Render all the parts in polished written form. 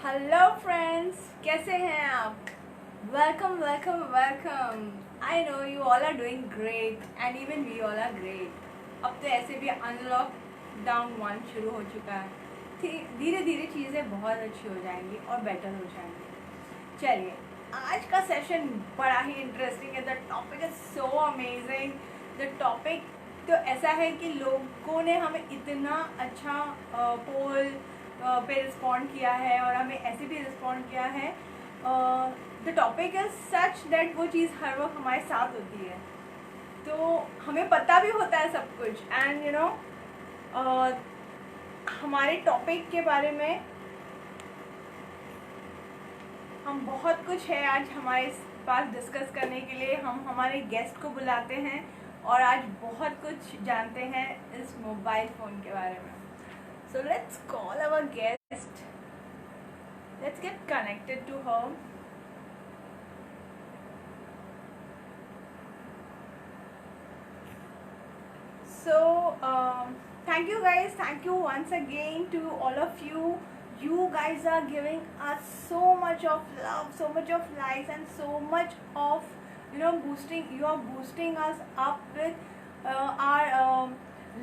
Hello friends, कैसे हैं आप? Welcome welcome welcome. I know you all are doing great and even we all are great. अब तो ऐसे भी अनलॉक डाउन 1 शुरू हो चुका है। धीरे धीरे चीज़ें बहुत अच्छी हो जाएंगी और बेटर हो जाएंगी। चलिए, आज का सेशन बड़ा ही इंटरेस्टिंग है। The topic is so amazing. The topic तो ऐसा है कि लोगों ने हमें इतना अच्छा पोल पे रिस्पॉन्ड किया है और हमें ऐसे भी रिस्पॉन्ड किया है। The topic is such that वो चीज़ हर वक्त हमारे साथ होती है, तो हमें पता भी होता है सब कुछ। एंड हमारे टॉपिक के बारे में हम बहुत कुछ है आज हमारे पास डिस्कस करने के लिए। हम हमारे गेस्ट को बुलाते हैं और आज बहुत कुछ जानते हैं इस मोबाइल फ़ोन के बारे में। So let's call our guest. Let's get connected to her. So, thank you guys. Thank you once again to all of you. You guys are giving us so much of love, so much of likes, and so much of boosting. You are boosting us up with our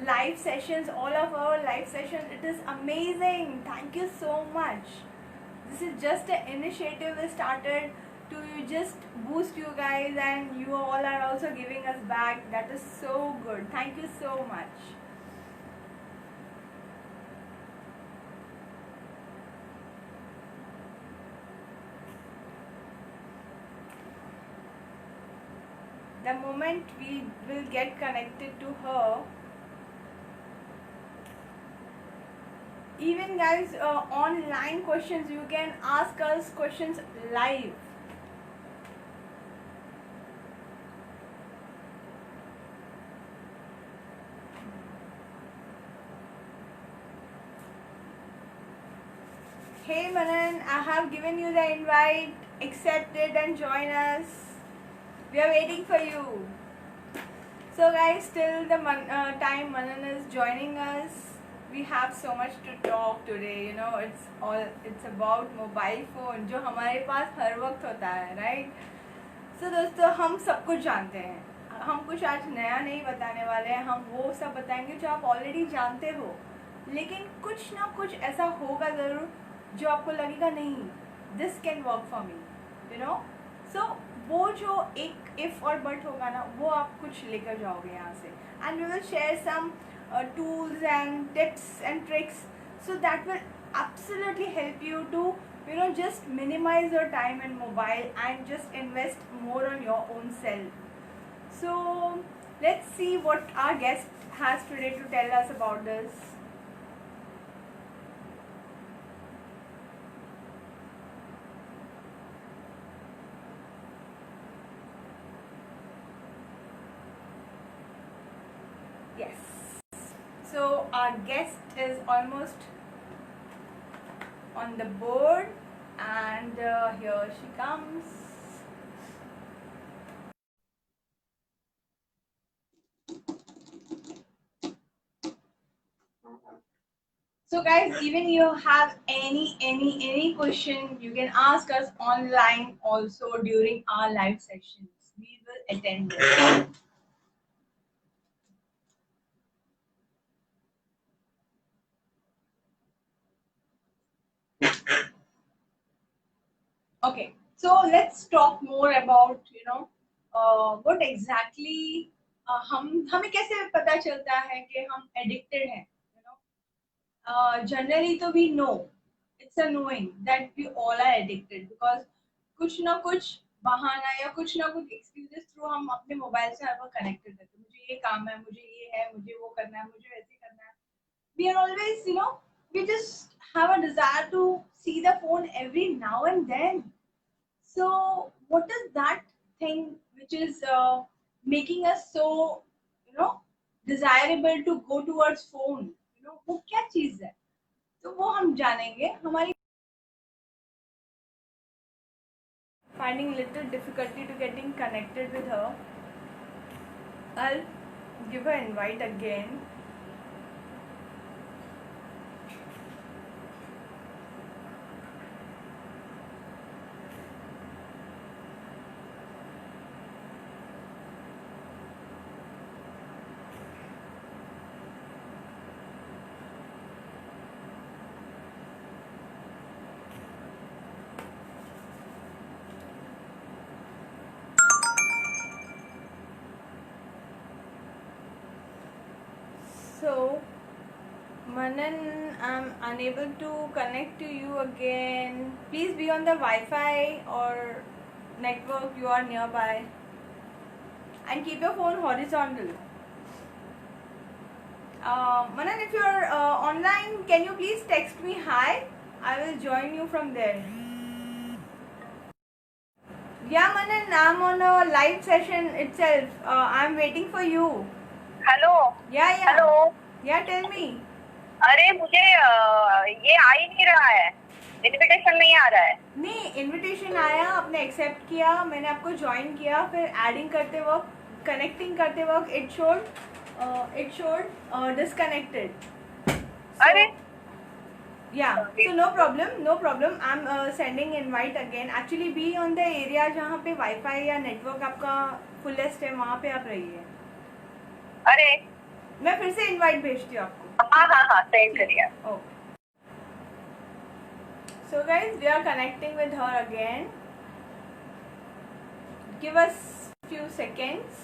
live sessions. All of our live sessions. It is amazing. Thank you so much. This is just an initiative we started to just boost you guys, and you all are also giving us back. That is so good. Thank you so much. The moment we will get connected to her, even guys, online questions, you can ask us questions live. Hey Manan, I have given you the invite. Accept it and join us. We are waiting for you. So guys, till the time Manan is joining us, we have so much to talk today. It's about mobile phone जो हमारे पास हर वक्त होता है, right? So दोस्तों, हम सब कुछ जानते हैं। हम कुछ आज नया नहीं बताने वाले हैं। हम वो सब बताएंगे जो आप ऑलरेडी जानते हो, लेकिन कुछ ना कुछ ऐसा होगा ज़रूर जो आपको लगेगा नहीं, this can work for me, so वो जो एक इफ और बट होगा ना, वो आप कुछ लेकर जाओगे यहाँ से। And we will share some tools and tips and tricks, so that will absolutely help you to just minimize your time in mobile and just invest more on your own self. So let's see what our guest has today to tell us about this. Yes. So our guest is almost on the board, and here she comes. So guys, even you have any question, you can ask us online also during our live sessions. We will attend it. Okay, so let's talk more about what exactly हमें कैसे पता चलता है कि हम addicted हैं. Generally तो we know, it's a knowing that we all are addicted, because कुछ ना कुछ बहाना या कुछ ना कुछ एक्सक्यूजेस थ्रू हम अपने मोबाइल से हर वक्त कनेक्टेड रहते हैं। मुझे ये काम है, मुझे ये है, मुझे वो करना है, मुझे वैसे करना है. We are always, we just have a desire to see the phone every now and then. So what is that thing which is making us so, desirable to go towards phone? वो क्या चीज है? तो वो हम जानेंगे। हमारी finding little difficulty to getting connected with her. I'll give her invite again. So, Manan, I'm unable to connect to you again. Please be on the Wi-Fi or network you are nearby, and keep your phone horizontal. Manan, if you're online, can you please text me hi? I will join you from there. Yeah, Manan, I'm on a live session itself. I'm waiting for you. Hello. Yeah. Hello. Yeah, tell me. अरे मुझे ये आ ही नहीं रहा है, invitation नहीं आ रहा है. नहीं, इनविटेशन आया, आपने एक्सेप्ट किया, मैंने आपको ज्वाइन किया, फिर एडिंग करते वक्त, कनेक्टिंग करते वक्त इट शोड डिस्कनेक्टेड. अरे yeah, so no problem. I'm sending invite again. Actually be on the area जहाँ पे वाईफाई या नेटवर्क आपका फुलेस्ट है, वहाँ पे आप रहिए. अरे मैं फिर से इनवाइट भेजती हूँ आपको. हाँ सेंड करिए. Okay. So guys, we are connecting with her again. Give us few seconds.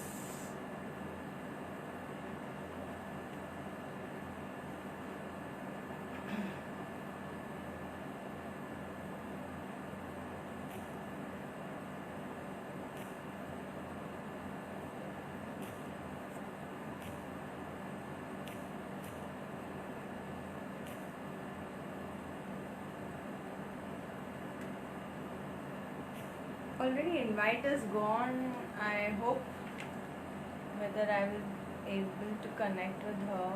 Already invite is gone. I hope whether I will be able to connect with her.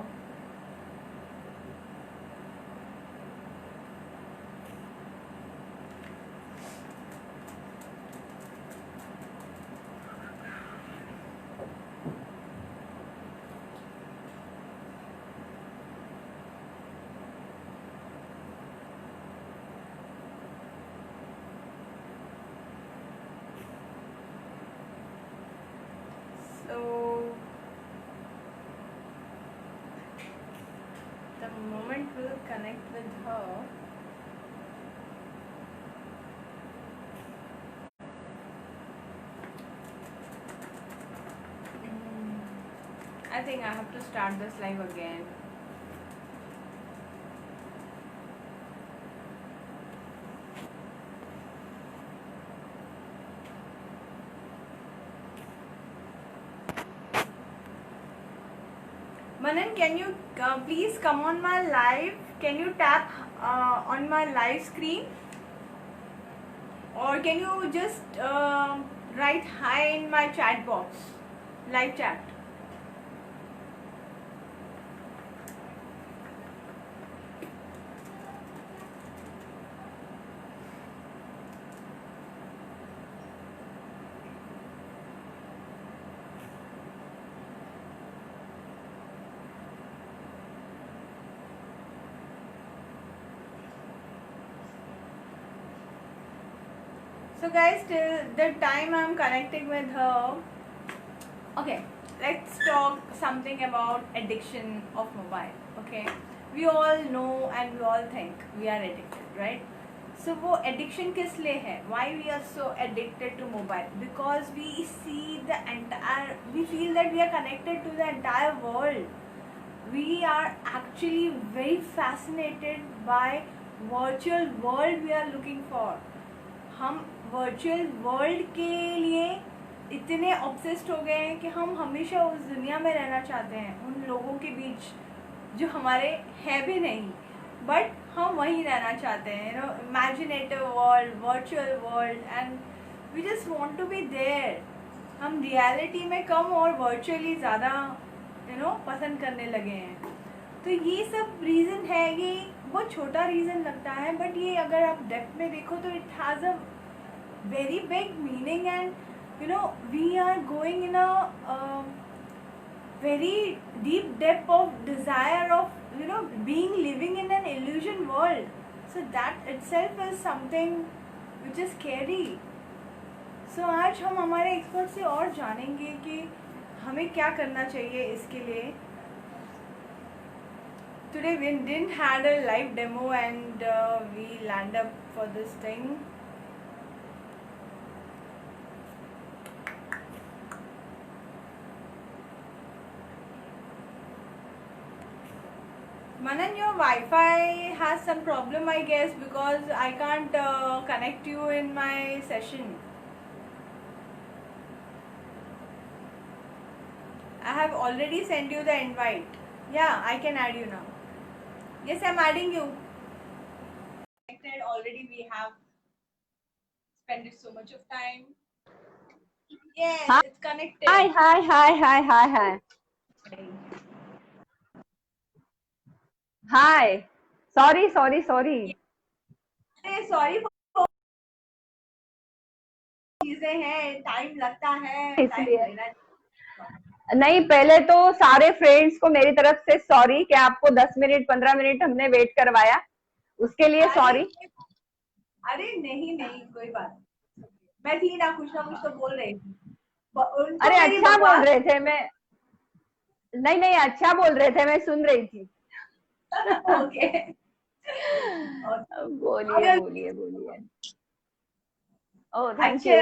So the moment we'll connect with her, I think I have to start this live again. Manan, can you please come on my live? Can you tap on my live screen? Or can you just write hi in my chat box, live chat? So guys, till the time I'm connecting with her, okay, let's talk something about addiction of mobile. Okay, we all know and we all think we are addicted, right? So वो addiction किस लिए है? Why we are so addicted to mobile? Because we see the entire, we feel that we are connected to the entire world. We are actually very fascinated by virtual world we are looking for. हम virtual world के लिए इतने obsessed हो गए हैं कि हम हमेशा उस दुनिया में रहना चाहते हैं, उन लोगों के बीच जो हमारे है भी नहीं, बट हम वहीं रहना चाहते हैं. You know, imaginative world, virtual world, and we just want to be there. हम रियलिटी में कम और वर्चुअली ज़्यादा पसंद करने लगे हैं. तो ये सब रीज़न है. ये बहुत छोटा रीज़न लगता है, बट ये अगर आप डेप्थ में देखो तो it has a very big meaning. And we are going in a very deep depth of desire of being living in an illusion world. So that itself is something which is scary. So आज हम हमारे expert से और जानेंगे कि हमें क्या करना चाहिए इसके लिए. Today we didn't had a live demo and we land up for this thing. Manan, your Wi-Fi has some problem, I guess, because I can't connect you in my session. I have already sent you the invite. Yeah, I can add you now. Yes, I'm adding you. Connected already. We have spent so much of time. Yes, Hi. it's connected. Hi. Hi. Sorry. अरे sorry चीजें हैं, time लगता है, time इसलिए लेना। नहीं, पहले तो सारे फ्रेंड्स को मेरी तरफ से सॉरी कि आपको 10 मिनट 15 मिनट हमने वेट करवाया, उसके लिए सॉरी। अरे नहीं कोई बात नहीं। मैं थी ना, कुछ तो बोल रही थी। अरे अच्छा बोल रहे थे, मैं नहीं अच्छा बोल रहे थे, मैं सुन रही थी। ओके बोलिए। Oh thank you.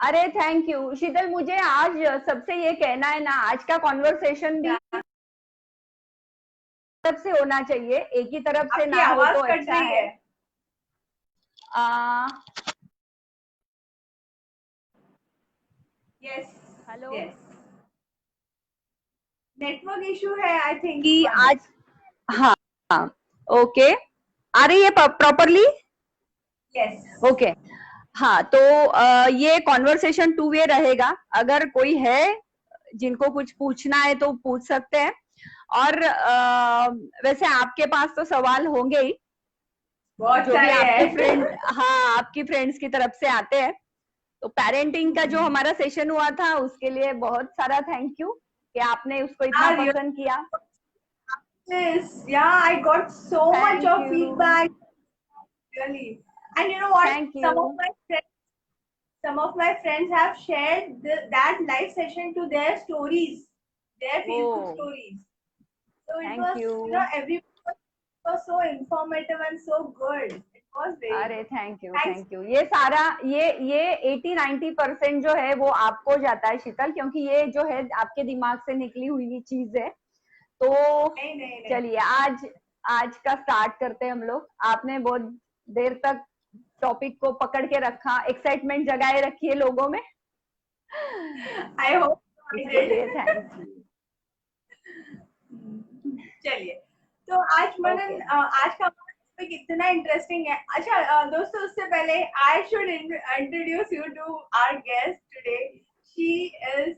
अरे थैंक यू शीतल, मुझे आज सबसे ये कहना है ना, आज का कॉन्वर्सेशन भी तरफ से होना चाहिए, एक ही तरफ से ना हो तो अच्छा है। यस हेलो, नेटवर्क इशू है आई थिंक कि आज हाँ ओके, आ रही है प्रॉपरली? यस ओके हाँ, तो ये कॉन्वर्सेशन 2 वे रहेगा। अगर कोई है जिनको कुछ पूछना है तो पूछ सकते हैं, और वैसे आपके पास तो सवाल होंगे ही, जो भी आपके फ्रेंड, हाँ आपकी फ्रेंड्स की तरफ से आते हैं। तो पेरेंटिंग का जो हमारा सेशन हुआ था उसके लिए बहुत सारा थैंक यू कि आपने उसको इतना पसंद किया। Yeah, I got so much of feedback, really. And you know what? Thank you. Some of my friends have shared that live session to their stories, their Facebook stories. So it was, you know, everyone was so informative and so good. It was very. अरे thank you. ये सारा ये 80-90% जो है वो आपको जाता है शीतल, क्योंकि ये जो है आपके दिमाग से निकली हुई चीज है। तो चलिए आज का स्टार्ट करते हैं हम लोग। आपने बहुत देर तक टॉपिक को पकड़ के रखा, एक्साइटमेंट जगाए रखी है लोगों में। I hope thank you. चलिए, तो आज मनन आज का टॉपिक इतना इंटरेस्टिंग है। अच्छा दोस्तों, उससे पहले I should introduce you to our guest today. She is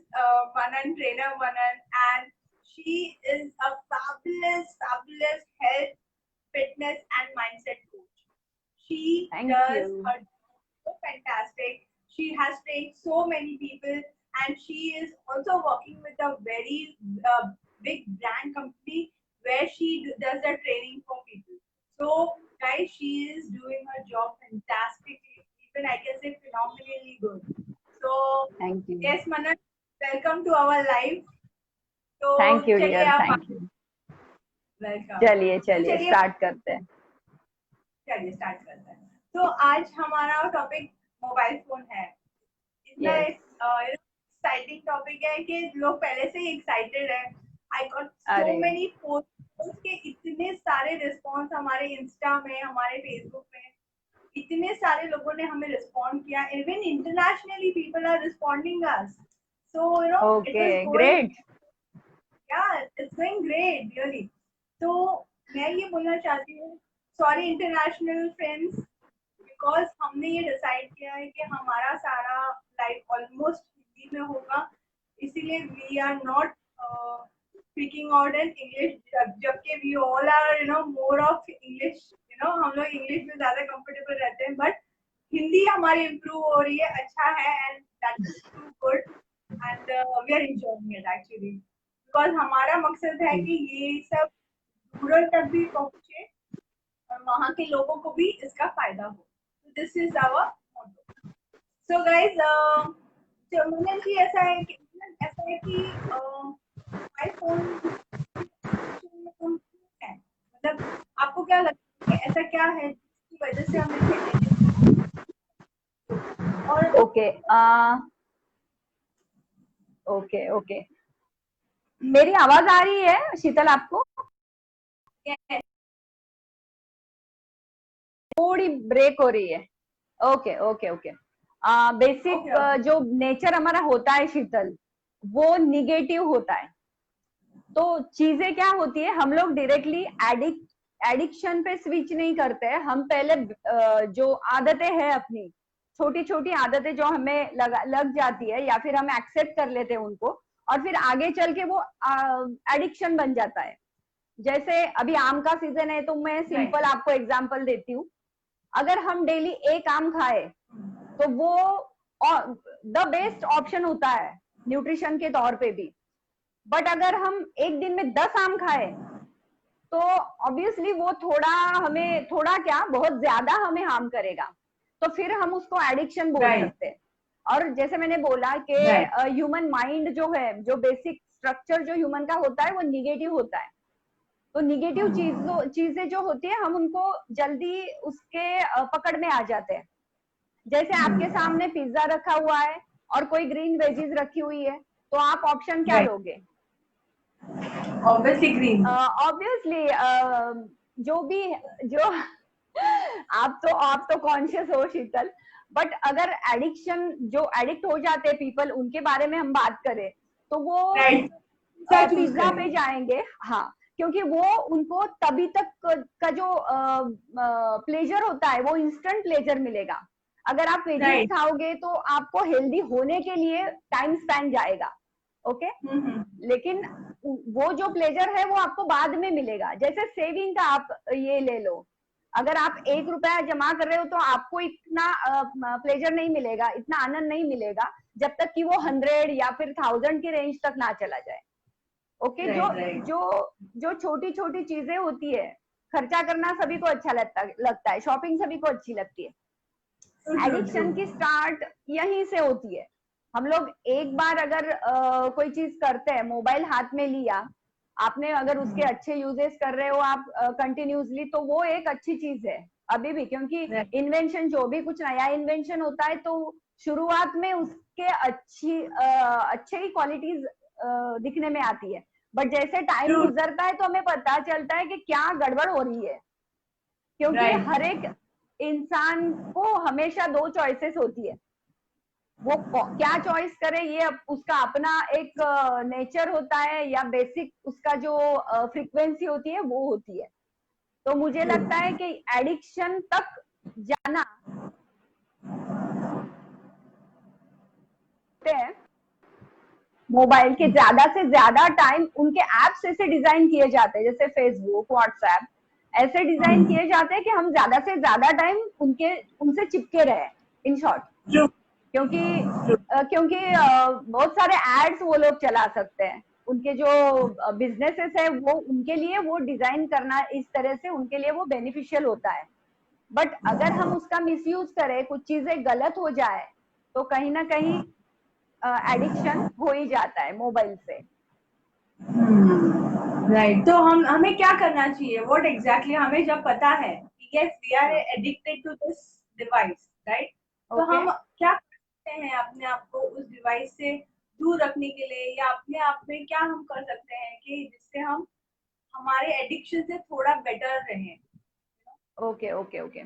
Manan, trainer Manan, and she is a fabulous health, fitness and mindset coach. She does her so fantastic. She has trained so many people, and she is also working with a very big brand company where she does the training for people. So guys, she is doing her job fantastically, even I can say phenomenally good. So thank you. Yes Manan, welcome to our live. तो thank you dear, thank you. चलिए start करते हैं। तो आज हमारा topic mobile phone है। इतना exciting topic है कि लोग पहले से ही एक्साइटेड है। I got so many post के इतने सारे रिस्पॉन्स हमारे इंस्टा में, हमारे फेसबुक में, इतने सारे लोगों ने हमें रिस्पॉन्ड किया। Even internationally people are responding us, so you know okay great. Yeah, it's going great, really. तो मैं ये बोलना चाहती हूँ, सॉरी इंटरनेशनल फ्रेंड्स, बिकॉज हमने ये डिसाइड किया है कि हमारा सारा लाइफ ऑलमोस्ट हिंदी में होगा, इसीलिए we are not speaking out in English, जबकि we all are you know more of English, you know हम लोग इंग्लिश में ज्यादा कंफर्टेबल रहते हैं, बट हिंदी हमारी इम्प्रूव हो रही है, अच्छा है, and that is too good, and we are enjoying it actually. Because हमारा मकसद है कि ये सब रूरल तक भी पहुंचे और वहाँ के लोगों को भी इसका फायदा हो। This is our motto. So guys, Manan ji, ऐसा है कि आईफोन है, मतलब आपको क्या लगता है ऐसा क्या है जिसकी वजह से हम इसे ओके मेरी आवाज आ रही है शीतल आपको? थोड़ी ब्रेक हो रही है। Okay okay okay. बेसिक जो नेचर हमारा होता है शीतल, वो निगेटिव होता है। तो चीजें क्या होती है, हम लोग डायरेक्टली एडिक्शन पे स्विच नहीं करते हैं। हम पहले जो आदतें हैं अपनी, छोटी छोटी आदतें जो हमें लग जाती है, या फिर हम एक्सेप्ट कर लेते हैं उनको, और फिर आगे चल के वो एडिक्शन बन जाता है। जैसे अभी आम का सीजन है, तो मैं सिंपल आपको एग्जांपल देती हूँ। अगर हम डेली एक आम खाए तो वो द बेस्ट ऑप्शन होता है न्यूट्रिशन के तौर पे भी। बट अगर हम एक दिन में 10 आम खाए तो ऑब्वियसली वो थोड़ा क्या, बहुत ज्यादा हमें हार्म करेगा। तो फिर हम उसको एडिक्शन बोल सकते हैं। और जैसे मैंने बोला कि ह्यूमन माइंड जो है, जो बेसिक स्ट्रक्चर जो ह्यूमन का होता है, वो निगेटिव होता है। तो निगेटिव चीजें जो होती है, हम उनको जल्दी उसके पकड़ में आ जाते हैं। जैसे आपके सामने पिज्जा रखा हुआ है और कोई ग्रीन वेजीज रखी हुई है, तो आप ऑप्शन क्या लोगे? Obviously green. ऑब्वियसली जो आप तो कॉन्शियस हो शीतल, बट अगर एडिक्शन, जो एडिक्ट हो जाते हैं पीपल, उनके बारे में हम बात करें तो वो पिज्जा पे जाएंगे। हाँ, क्योंकि वो उनको तभी तक का जो प्लेजर होता है, वो इंस्टेंट प्लेजर मिलेगा। अगर आप वेजीज खाओगे तो आपको हेल्दी होने के लिए टाइम स्पेंड जाएगा। ओके, लेकिन वो जो प्लेजर है वो आपको बाद में मिलेगा। जैसे सेविंग का आप ये ले लो, अगर आप 1 रुपया जमा कर रहे हो तो आपको इतना प्लेजर नहीं मिलेगा, इतना आनंद नहीं मिलेगा, जब तक कि वो 100 या फिर 1000 की रेंज तक ना चला जाए। ओके, जो छोटी छोटी चीजें होती है, खर्चा करना सभी को अच्छा लगता है, शॉपिंग सभी को अच्छी लगती है। एडिक्शन की स्टार्ट यहीं से होती है। हम लोग एक बार अगर कोई चीज करते हैं, मोबाइल हाथ में लिया आपने, अगर उसके अच्छे यूजेस कर रहे हो आप कंटिन्यूसली, तो वो एक अच्छी चीज है अभी भी। क्योंकि इन्वेंशन, जो भी कुछ नया इन्वेंशन होता है, तो शुरुआत में उसके अच्छे ही क्वालिटीज दिखने में आती है, बट जैसे टाइम गुजरता है तो हमें पता चलता है कि क्या गड़बड़ हो रही है। क्योंकि हर एक इंसान को हमेशा 2 चॉइसेस होती है, वो क्या चॉइस करे ये उसका अपना एक नेचर होता है, या बेसिक उसका जो फ्रीक्वेंसी होती है वो होती है। तो मुझे लगता है कि एडिक्शन तक जाना मोबाइल के ज्यादा से ज्यादा टाइम, उनके एप्स ऐसे डिजाइन किए जाते हैं, जैसे फेसबुक, व्हाट्सएप, ऐसे डिजाइन किए जाते हैं कि हम ज्यादा से ज्यादा टाइम उनसे चिपके रहे, इन शॉर्ट। क्योंकि बहुत सारे एड्स वो लोग चला सकते हैं। उनके जो बिजनेसेस है, वो उनके लिए वो डिजाइन करना इस तरह से उनके लिए वो बेनिफिशियल होता है। बट अगर हम उसका मिसयूज करें, कुछ चीजें गलत हो जाए, तो कहीं ना कहीं एडिक्शन हो ही जाता है मोबाइल से। राइट। तो हमें क्या करना चाहिए? व्हाट एग्जैक्टली हमें जब पता है कि yes we are addicted to this device, right, तो हम क्या करते हैं अपने आप को उस डिवाइस से दूर रखने के लिए, या अपने आप में क्या हम कर सकते हैं कि जिससे हम हमारे एडिक्शन से थोड़ा बेटर रहें? Okay okay okay.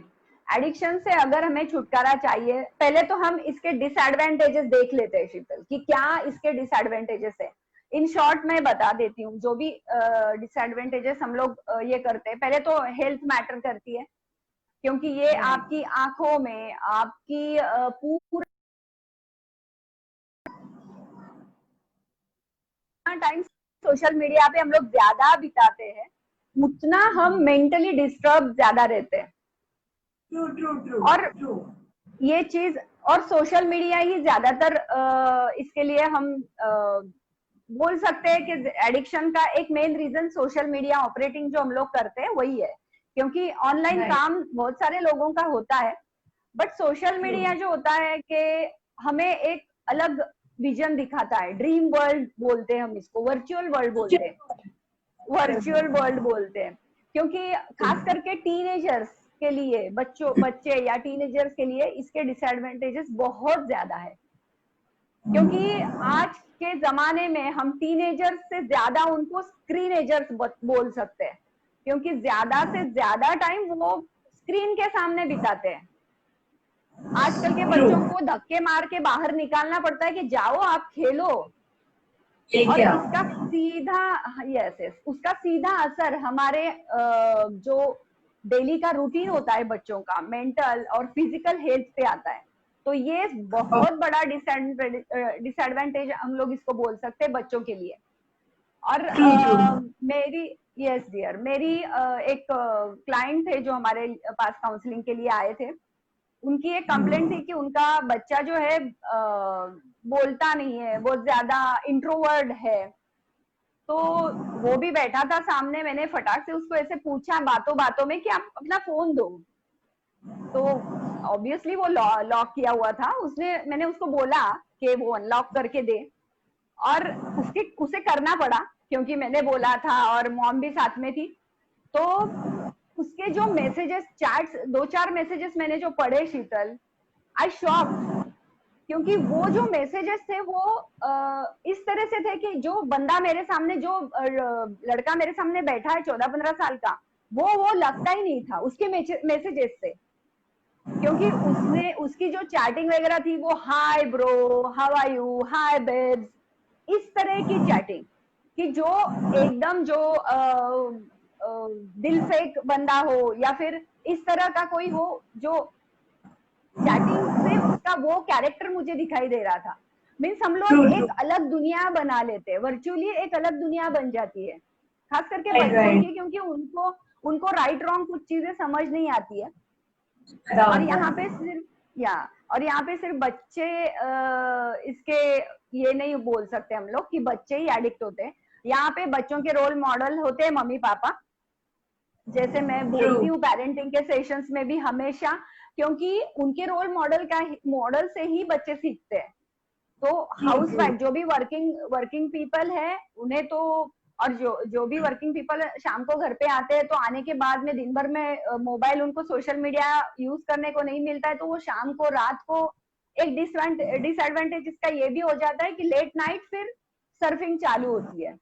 एडिक्शन से अगर हमें छुटकारा चाहिए, पहले तो हम इसके डिसएडवांटेजेस देख लेते हैं शीतल, कि क्या इसके डिसएडवांटेजेस है। इन शॉर्ट मैं बता देती हूँ जो भी डिसएडवांटेजेस हम लोग ये करते हैं। पहले तो हेल्थ मैटर करती है, क्योंकि ये आपकी आंखों में, आपकी पूरा टाइम सोशल मीडिया पे हम लोग ज्यादा बिताते हैं, उतना हम मेंटली डिस्टर्ब ज्यादा रहते हैं। और ये चीज, और सोशल मीडिया ही ज्यादातर इसके लिए हम बोल सकते हैं कि एडिक्शन का एक main reason social media operating जो हम लोग करते हैं वही है। क्योंकि ऑनलाइन काम बहुत सारे लोगों का होता है, बट सोशल मीडिया जो होता है कि हमें एक अलग विजन दिखाता है, ड्रीम वर्ल्ड बोलते हैं हम इसको, वर्चुअल वर्ल्ड बोलते हैं, वर्चुअल वर्ल्ड बोलते हैं। क्योंकि खास करके टीनेजर्स के लिए, बच्चे या टीनेजर्स के लिए इसके डिसएडवांटेजेस बहुत ज्यादा है। क्योंकि आज के जमाने में हम टीनेजर्स से ज्यादा उनको स्क्रीनेजर्स बोल सकते हैं, क्योंकि ज्यादा से ज्यादा टाइम वो स्क्रीन के सामने बिताते हैं। आजकल के बच्चों को धक्के मार के बाहर निकालना पड़ता है कि जाओ आप खेलो, और इसका सीधा उसका सीधा असर हमारे जो डेली का रूटीन होता है बच्चों का, मेंटल और फिजिकल हेल्थ पे आता है। तो ये बहुत बड़ा डिसएडवांटेज हम लोग इसको बोल सकते हैं बच्चों के लिए। और मेरी डियर, मेरी एक क्लाइंट थे जो हमारे पास काउंसलिंग के लिए आए थे। उनकी एक कंप्लेंट थी कि उनका बच्चा जो है बोलता नहीं है, बहुत ज्यादा इंट्रोवर्ट है। तो वो भी बैठा था सामने, मैंने फटाक से उसको ऐसे पूछा बातों बातों में कि आप अपना फोन दो। तो ऑब्वियसली वो लॉक किया हुआ था, मैंने उसको बोला कि वो अनलॉक करके दे, और उसे करना पड़ा क्योंकि मैंने बोला था और मॉम भी साथ में थी। तो उसके जो मैसेजेस, चैट्स, 2-4 मैसेजेस मैंने जो पढ़े शीतल, आई शॉक, क्योंकि वो जो मैसेजेस थे वो इस तरह से थे कि जो बंदा मेरे सामने, जो लड़का मेरे सामने बैठा है 14-15 साल का, वो लगता ही नहीं था उसके मैसेजेस से। क्योंकि उसकी जो चैटिंग वगैरह थी वो hi bro, how are you, hi babes, इस तरह की चैटिंग, कि जो एकदम जो दिल फेक बंदा हो या फिर इस तरह का कोई हो, जो चैटिंग से उसका वो कैरेक्टर मुझे दिखाई दे रहा था। मीन्स हम लोग एक अलग दुनिया बना लेते हैं, वर्चुअली एक अलग दुनिया बन जाती है, खास करके बच्चों की, क्योंकि उनको राइट रॉन्ग कुछ चीजें समझ नहीं आती है। और यहाँ पे सिर्फ बच्चे इसके ये नहीं बोल सकते हम लोग कि बच्चे ही एडिक्ट होते हैं। यहाँ पे बच्चों के रोल मॉडल होते हैं मम्मी पापा, जैसे मैं बोलती हूँ पेरेंटिंग के सेशंस में भी हमेशा, क्योंकि उनके रोल मॉडल से ही बच्चे सीखते हैं। तो हाउसवाइफ जो भी वर्किंग पीपल है उन्हें तो, और जो भी वर्किंग पीपल शाम को घर पे आते हैं तो आने के बाद में दिन भर में मोबाइल, उनको सोशल मीडिया यूज करने को नहीं मिलता है, तो वो शाम को रात को एक डिसएडवांटेज इसका ये भी हो जाता है कि लेट नाइट फिर सर्फिंग चालू होती है,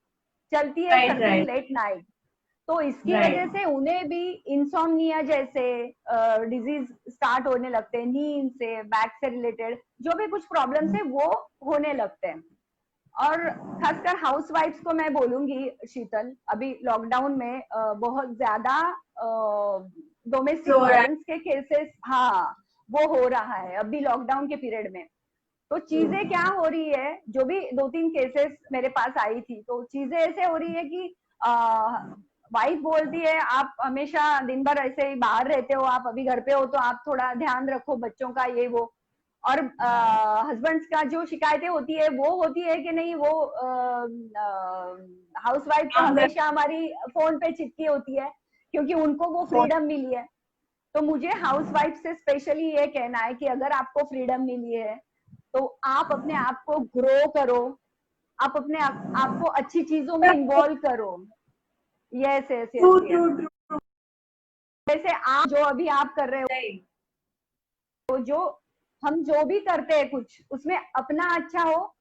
चलती है सर्फिंग लेट नाइट। तो इसकी वजह से उन्हें भी इंसोम्निया जैसे डिजीज स्टार्ट होने लगते हैं, नींद से, बैक से रिलेटेड जो भी कुछ प्रॉब्लम्स है वो होने लगते हैं। और खासकर हाउसवाइफ्स को मैं बोलूंगी शीतल, अभी लॉकडाउन में बहुत ज्यादा डोमेस्टिक वायलेंस के केसेस वो हो रहा है अभी लॉकडाउन के पीरियड में। तो चीजें क्या हो रही है, जो भी 2-3 केसेस मेरे पास आई थी, तो चीजें ऐसे हो रही है कि वाइफ बोलती है आप हमेशा दिन भर ऐसे ही बाहर रहते हो, आप अभी घर पे हो तो आप थोड़ा ध्यान रखो बच्चों का, ये वो। और हस्बैंड्स का जो शिकायतें होती है वो होती है कि नहीं, वो हाउसवाइफ तो हमेशा हमारी फोन पे चिपकी होती है क्योंकि उनको वो फ्रीडम मिली है। तो मुझे हाउसवाइफ से स्पेशली ये कहना है कि अगर आपको फ्रीडम मिली है तो आप अपने आप को ग्रो करो, आप अपने आप को अच्छी चीजों में इन्वॉल्व करो। यस यस यस, जैसे आप जो अभी आप कर रहे हो, तो जो हम जो भी करते हैं कुछ उसमें अपना अच्छा हो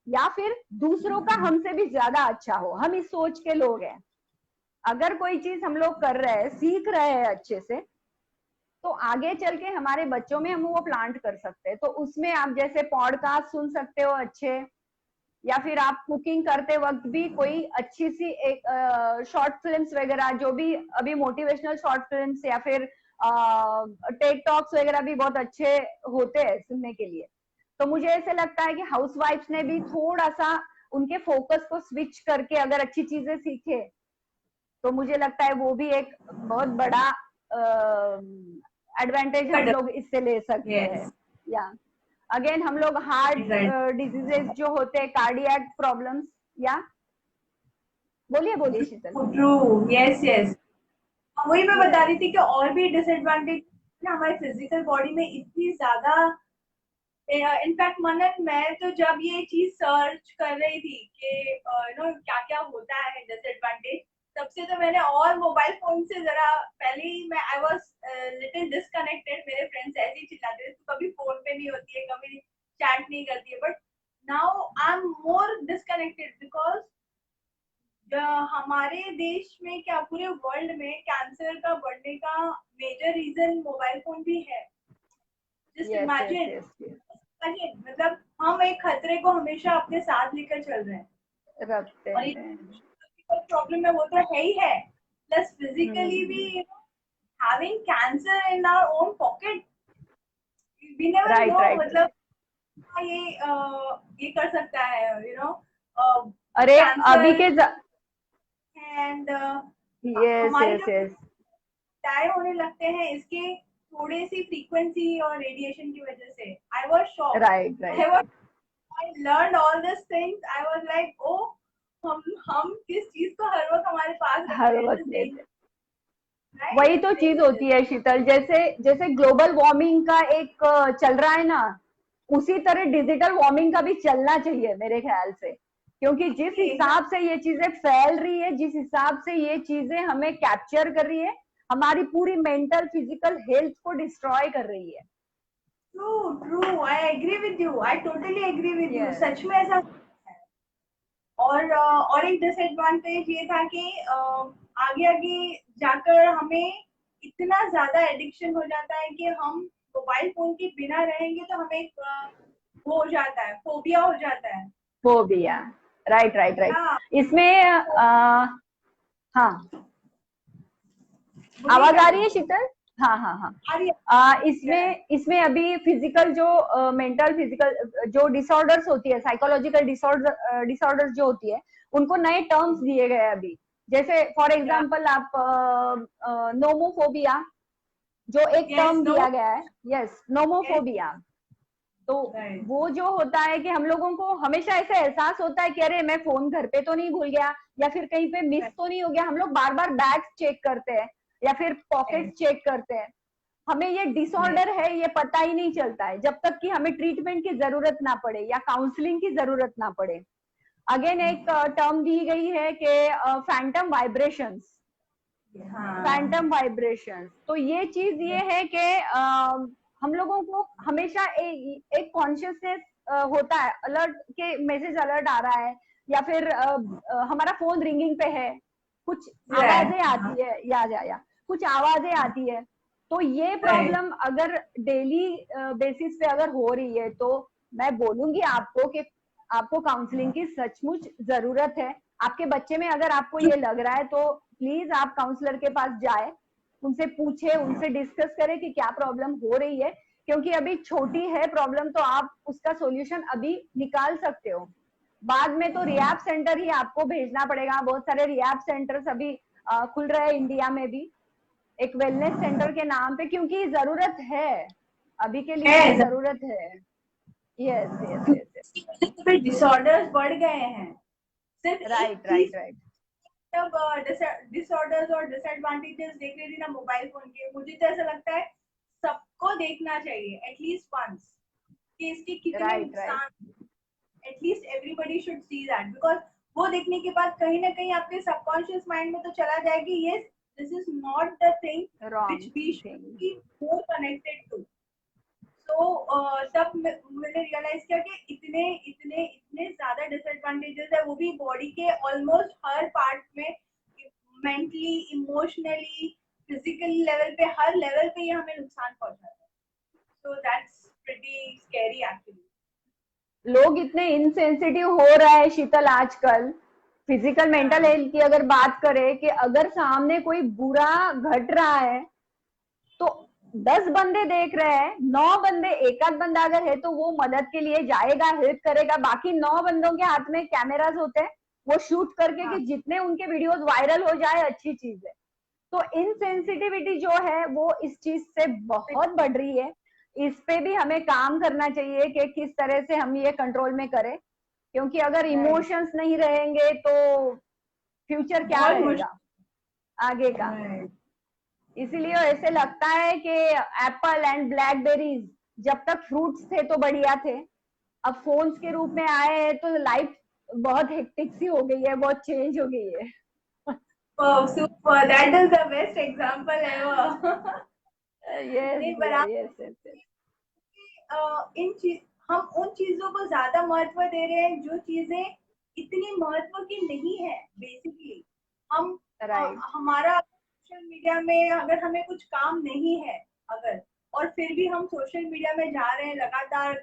या फिर दूसरों का हमसे भी ज्यादा अच्छा हो, हम इस सोच के लोग हैं। अगर कोई चीज हम लोग कर रहे हैं, सीख रहे हैं अच्छे से, तो आगे चल के हमारे बच्चों में हम वो प्लांट कर सकते हैं। तो उसमें आप जैसे पॉडकास्ट सुन सकते हो अच्छे, या फिर आप कुकिंग करते वक्त भी कोई अच्छी सी एक शॉर्ट फिल्म्स वगैरह, जो भी अभी मोटिवेशनल शॉर्ट फिल्म्स या फिर टेक टॉक्स वगैरह भी बहुत अच्छे होते हैं सुनने के लिए। तो मुझे ऐसे लगता है कि हाउसवाइफ्स ने भी थोड़ा सा उनके फोकस को स्विच करके अगर अच्छी चीजें सीखे तो मुझे लगता है वो भी एक बहुत बड़ा एडवांटेज हम लोग इससे ले सकते हैं। या अगेन हम लोग हार्ट डिजीजेस जो होते हैं, कार्डियक प्रॉब्लम्स, या बोलिए शीतल। ट्रू, यस यस, वही मैं बता रही थी कि और भी डिसएडवांटेज हमारे फिजिकल बॉडी में इतनी ज्यादा। इनफैक्ट मनन, मैं तो जब ये चीज सर्च कर रही थी कि क्या क्या होता है डिसएडवांटेज, तब से तो मैंने और मोबाइल फोन से जरा पहले ही मैं आई वाज लिटिल डिस्कनेक्टेड। मेरे फ्रेंड्स ऐसे ही चिल्लाते थे तू कभी फोन पे नहीं होती है, कभी चैट नहीं करती है, but now I am more disconnected because हमारे देश में क्या पूरे वर्ल्ड में कैंसर का बढ़ने का मेजर रीजन मोबाइल फोन भी है. Just yes, imagine, yes, yes, मतलब हम एक खतरे को हमेशा अपने साथ लेकर चल रहे हैं. yes. रखते और ये हैं. प्रॉब्लम है वो तो है ही है, प्लस फिजिकली भी having cancer in our own pocket, we never right no. Right. मतलब ये कर सकता है, अरे अभी कैंसर के एंड यस हमारे यस जो यस. टायर होने लगते हैं इसके थोड़े सी फ्रीक्वेंसी और रेडिएशन की वजह से. I was shocked. Right right. I learned all these things. I was like, oh, हम किस चीज को हर वक्त हमारे पास हर रखते हैं. वक्त This लेते हैं. right? वही तो चीज होती है शीतल, जैसे जैसे ग्लोबल वार्मिंग का एक चल रहा है ना, उसी तरह डिजिटल वार्मिंग का भी चलना चाहिए मेरे ख्याल से. क्योंकि जिस हिसाब से ये चीजें फैल रही है, जिस हिसाब से ये चीजें हमें कैप्चर कर रही है, हमारी पूरी मेंटल फिजिकल हेल्थ को डिस्ट्रॉय कर रही है. True, true. I agree with you. I totally agree with you. Yes. सच में ऐसा है. और एक डिसएडवांटेज ये था कि आगे आगे जाकर हमें इतना ज्यादा एडिक्शन हो जाता है कि हम मोबाइल फोन के बिना रहेंगे तो हमें वो हो जाता है, फोबिया हो जाता है. फोबिया. Right right right. हाँ, इसमें हाँ, आवाज आ रही है शीतल? हाँ हाँ हाँ. आ रही है. इसमें अभी फिजिकल जो मेंटल फिजिकल जो डिसऑर्डर्स होती है, साइकोलॉजिकल डिसऑर्डर्स जो होती है, उनको नए टर्म्स दिए गए हैं अभी. जैसे फॉर एग्जांपल आप नोमोफोबिया, जो एक Yes, टर्म no. दिया गया है. Yes, nomophobia. तो Right. वो जो होता है कि हम लोगों को हमेशा ऐसा एहसास होता है कि अरे मैं फोन घर पे तो नहीं भूल गया, या फिर कहीं पे मिस तो नहीं हो गया. हम लोग बार बार बैग चेक करते हैं या फिर पॉकेट चेक करते हैं. हमें ये डिसऑर्डर है ये पता ही नहीं चलता है जब तक कि हमें ट्रीटमेंट की जरूरत ना पड़े या काउंसलिंग की जरूरत ना पड़े. अगेन एक टर्म दी गई है कि फैंटम वाइब्रेशंस. Phantom vibrations. तो ये चीज ये है कि हम लोगों को हमेशा एक कॉन्शियसनेस होता है, अलर्ट के मैसेज अलर्ट आ रहा है, या फिर हमारा फोन रिंगिंग पे है, कुछ आवाजें आती है या कुछ आवाजें आती है. तो ये प्रॉब्लम अगर डेली बेसिस पे अगर हो रही है तो मैं बोलूंगी आपको कि आपको काउंसलिंग की सचमुच जरूरत है. आपके बच्चे में अगर आपको ये लग रहा है तो प्लीज आप काउंसलर के पास जाए, उनसे पूछे, उनसे डिस्कस करें कि क्या प्रॉब्लम हो रही है. क्योंकि अभी छोटी है प्रॉब्लम तो आप उसका सॉल्यूशन अभी निकाल सकते हो. बाद में तो रिहैब सेंटर ही आपको भेजना पड़ेगा. बहुत सारे रिहैब सेंटर्स अभी खुल रहे हैं इंडिया में भी, एक वेलनेस सेंटर के नाम पे, क्योंकि जरूरत है अभी के लिए, जरूरत है. Yes yes yes. डिसऑर्डर्स बढ़ गए हैं. सिर्फ राइट राइट राइट. जब डिसऑर्डर्स और डिसएडवांटेजेस देख रही थी ना मोबाइल फोन के, मुझे तो ऐसा लगता है सबको देखना चाहिए एटलीस्ट वंस कि इसके कितने नुकसान. At least everybody should see that, because वो देखने के बाद कहीं ना कहीं आपके सबकॉन्शियस माइंड में तो चला जाएगी, yes this is not the thing which we should be more connected to. तो तब मैंने रियलाइज किया कि इतने इतने इतने ज्यादा डिसएडवांटेजेस है, वो भी बॉडी के ऑलमोस्ट हर पार्ट में, मेंटली, इमोशनली, फिजिकली लेवल पे, हर लेवल पे ये हमें नुकसान पहुंचाता है. So that's pretty scary actually. लोग इतने इनसेंसिटिव हो रहा है शीतल आजकल. फिजिकल मेंटल हेल्थ की अगर बात करें कि अगर सामने कोई बुरा घट रहा है तो 10 बंदे देख रहे हैं, 9 बंदे, एक आध बंदा अगर है तो वो मदद के लिए जाएगा, हेल्प करेगा. बाकी 9 बंदों के हाथ में कैमरास होते हैं, वो शूट करके कि जितने उनके वीडियोस वायरल हो जाए अच्छी चीज है. तो इनसेंसिटिविटी जो है वो इस चीज से बहुत बढ़ रही है. इस पे भी हमें काम करना चाहिए कि किस तरह से हम ये कंट्रोल में करें. क्योंकि अगर इमोशंस नहीं रहेंगे तो फ्यूचर क्या रहेगा आगे का. इसीलिए ऐसे लगता है कि एप्पल एंड ब्लैकबेरीज जब तक फ्रूट्स थे तो बढ़िया थे, अब फोन्स के रूप में आए हैं तो लाइफ बहुत हेक्टिक सी हो गई है, बहुत चेंज हो गई है. Oh, super. That is the best example ever. yes, नहीं, yes, yes, yes. हम उन चीजों को ज्यादा महत्व दे रहे हैं जो चीजें इतनी महत्व की नहीं है. बेसिकली हम Right. हमारा सोशल मीडिया में अगर हमें कुछ काम नहीं है अगर, और फिर भी हम सोशल मीडिया में जा रहे हैं लगातार,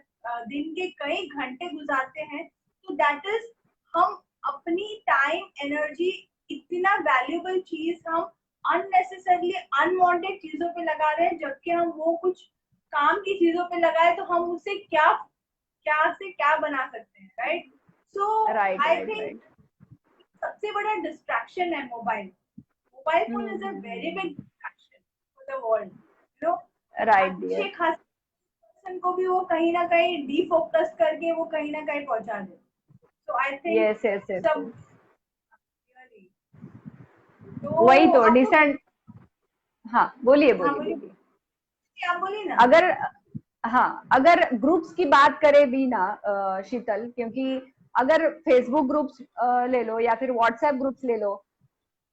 दिन के कई घंटे गुजारते हैं, तो दैट इज हम अपनी टाइम एनर्जी, इतना वैल्यूएबल चीज हम अननेसेसरली अनवांटेड चीजों पे लगा रहे हैं, जबकि हम वो कुछ काम की चीजों पे लगाए तो हम उससे क्या क्या से क्या बना सकते हैं, right? So right I right think right. सबसे बड़ा डिस्ट्रैक्शन है mobile. Mobile phone is a very big distraction for the world, you know. Right अच्छे डियर। खास पर्सन को भी वो कहीं ना कहीं डिफोकस करके वो कहीं ना कहीं पहुंचा दे। So I think yes yes yes. सब really, वही तो तो आपको डिसेंट। हाँ बोलिए हाँ बोलिए बोलिए, बोलिए। आप बोलिए ना। अगर, हाँ अगर ग्रुप्स की बात करें भी ना शीतल, क्योंकि अगर फेसबुक ग्रुप्स ले लो या फिर व्हाट्सएप ग्रुप्स ले लो,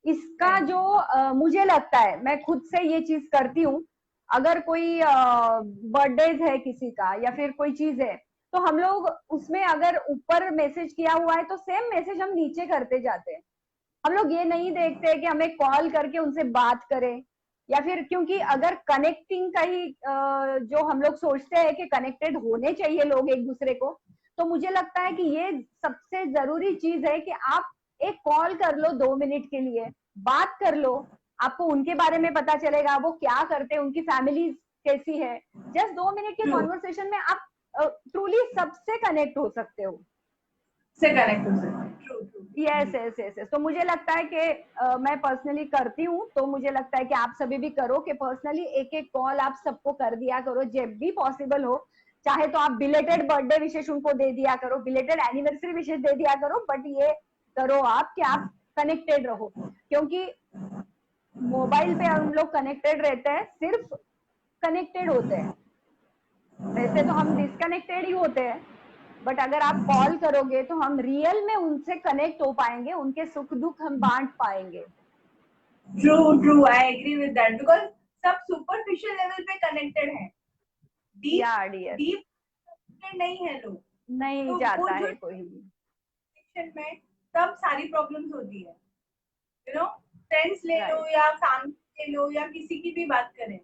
इसका जो मुझे लगता है, मैं खुद से ये चीज करती हूँ, अगर कोई बर्थडेज है किसी का या फिर कोई चीज है, तो हम लोग उसमें अगर ऊपर मैसेज किया हुआ है तो सेम मैसेज हम नीचे करते जाते हैं। हम लोग ये नहीं देखते कि हमें कॉल करके उनसे बात करें, या फिर क्योंकि अगर कनेक्टिंग का ही जो हम लोग सोचते हैं कि कनेक्टेड होने चाहिए लोग एक दूसरे को, तो मुझे लगता है कि ये सबसे जरूरी चीज है कि आप एक कॉल कर लो 2 मिनट के लिए, बात कर लो, आपको उनके बारे में पता चलेगा, वो क्या करते हैं, उनकी फैमिली कैसी है। जस्ट 2 मिनट के ट्रू कॉन्वर्सेशन में आप ट्रूली सबसे कनेक्ट हो सकते हो। से कनेक्ट हो सकते हैं। True true. Yes yes yes yes. तो मुझे लगता है कि मैं पर्सनली करती हूँ, तो मुझे लगता है कि आप सभी भी करो कि पर्सनली एक एक कॉल आप सबको कर दिया करो जब भी पॉसिबल हो। चाहे तो आप बिलेटेड बर्थडे विशेष उनको दे दिया करो, बिलेटेड एनिवर्सरी विशेष दे दिया करो, बट ये करो आप कि आप कनेक्टेड रहो, क्योंकि मोबाइल पे हम लोग कनेक्टेड रहते हैं, सिर्फ कनेक्टेड होते हैं, वैसे तो हम डिस्कनेक्टेड ही होते हैं। बट अगर आप कॉल करोगे तो हम रियल में उनसे कनेक्ट हो पाएंगे, उनके सुख दुख हम बांट पाएंगे। True true, I agree with that, because सब सुपरफिशियल लेवल पे कनेक्टेड है, डीप या डियर, डीप कनेक्टेड नहीं है लोग। नहीं तो वो जाता जो है कोई भी। connection में तब सारी प्रॉब्लम्स होती है, यू नो। फ्रेंड्स ले लो राइट। या फैमिली ले लो या किसी की भी बात करें,